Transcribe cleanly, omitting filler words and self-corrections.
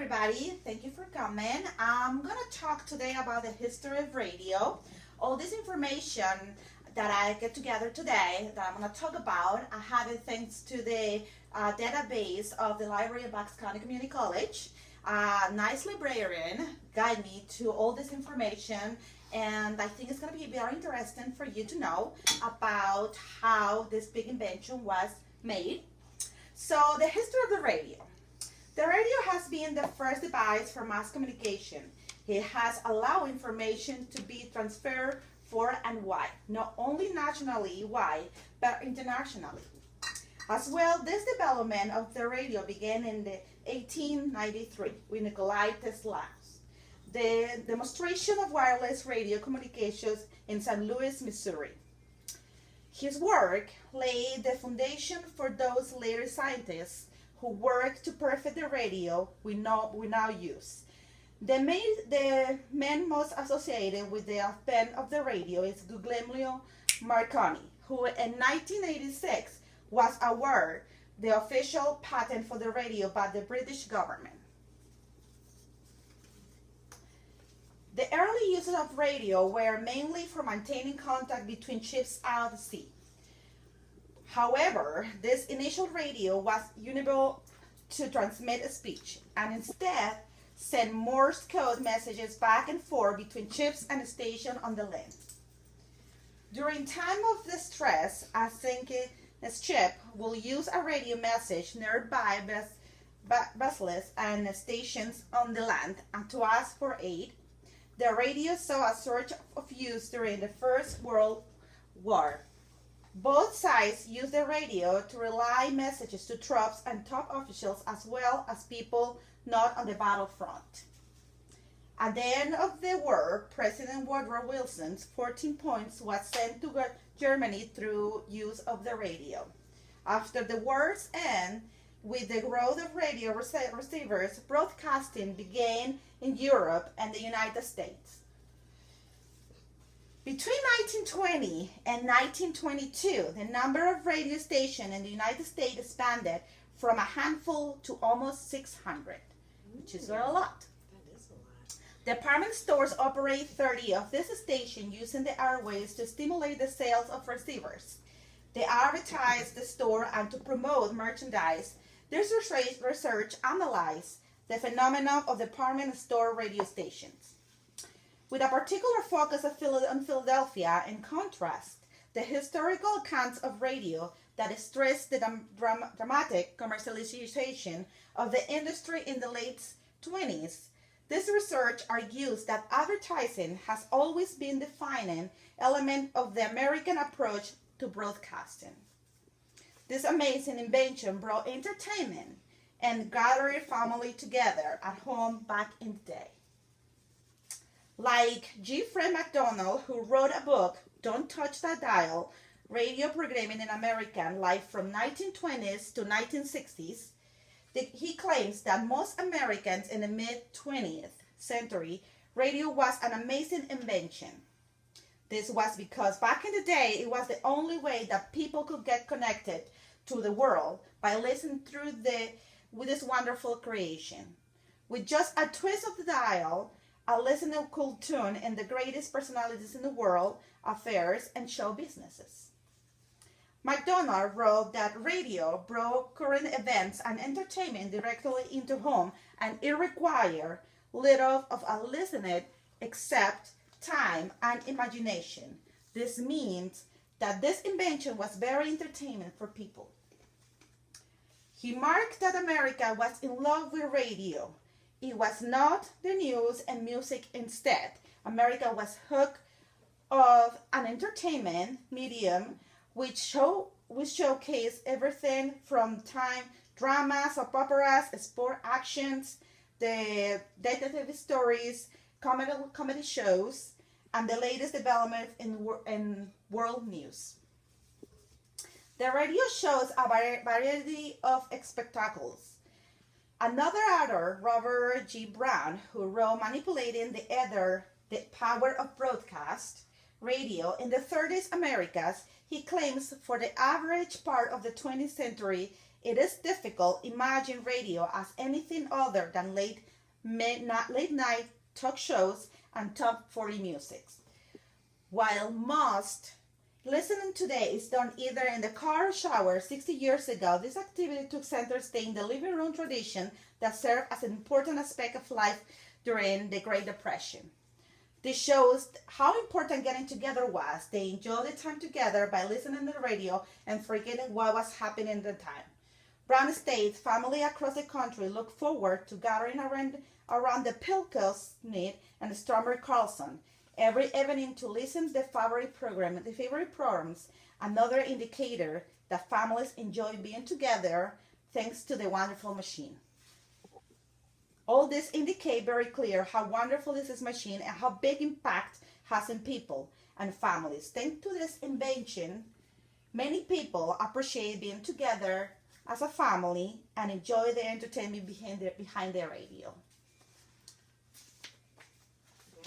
everybody. Thank you for coming. I'm going to talk today about the history of radio. All this information that I get together today that I'm going to talk about, I have it thanks to the database of the Library of Bucks County Community College. Nice librarian guide me to all this information, and I think it's going to be very interesting for you to know about how this big invention was made. So the history of the radio. The radio has been the first device for mass communication. It has allowed information to be transferred far and wide, not only nationally wide, but internationally. As well, this development of the radio began in the 1893 with Nikolai Tesla. The demonstration of wireless radio communications in St. Louis, Missouri. His work laid the foundation for those later scientists who worked to perfect the radio we now use. The man most associated with the advent of the radio is Guglielmo Marconi, who in 1986 was awarded the official patent for the radio by the British government. The early uses of radio were mainly for maintaining contact between ships out at sea. However, this initial radio was unable to transmit speech and instead sent Morse code messages back and forth between ships and stations on the land. During time of distress, a sinking ship will use a radio message nearby vessels and stations on the land and to ask for aid. The radio saw a surge of use during the First World War. Both sides used the radio to relay messages to troops and top officials as well as people not on the battlefront. At the end of the war, President Woodrow Wilson's 14 points was sent to Germany through use of the radio. After the war's end, with the growth of radio receivers, broadcasting began in Europe and the United States. Between 1920 and 1922, the number of radio stations in the United States expanded from a handful to almost 600, which is a lot. That is a lot. Department stores operate 30 of these stations using the airwaves to stimulate the sales of receivers. They advertise the store and to promote merchandise. This research analyzed the phenomenon of department store radio stations. With a particular focus on Philadelphia, in contrast, the historical accounts of radio that stress the dramatic commercialization of the industry in the late 20s. This research argues that advertising has always been the defining element of the American approach to broadcasting. This amazing invention brought entertainment and gathered family together at home back in the day. Like G. Fred McDonald, who wrote a book, Don't Touch That Dial, Radio Programming in American Life from 1920s to 1960s, he claims that most Americans in the mid-20th century, radio was an amazing invention. This was because back in the day, it was the only way that people could get connected to the world by listening through with this wonderful creation. With just a twist of the dial, a listener could tune in the greatest personalities in the world, affairs, and show businesses. McDonald wrote that radio brought current events and entertainment directly into home, and it required little of a listener except time and imagination. This means that this invention was very entertaining for people. He marked that America was in love with radio. It was not the news and music instead. America was hooked of an entertainment medium which showcased everything from time dramas, soap operas, sport actions, the detective stories, comedy shows, and the latest development in world news. The radio shows a variety of spectacles. Another author, Robert G. Brown, who wrote Manipulating the Ether, the Power of Broadcast Radio in the 30s Americas, he claims for the average part of the 20th century, It is difficult to imagine radio as anything other than late night talk shows and top 40 music. While most listening today is done either in the car or shower, 60 years ago, this activity took center stage in the living room tradition that served as an important aspect of life during the Great Depression. This shows how important getting together was. They enjoyed the time together by listening to the radio and forgetting what was happening at the time. Brown states families across the country look forward to gathering around the Pilkos Smith and Stormer Carlson every evening to listen to the favorite programs, another indicator that families enjoy being together thanks to the wonderful machine. All this indicate very clear how wonderful is this machine and how big impact has in people and families. Thanks to this invention, many people appreciate being together as a family and enjoy the entertainment behind the radio.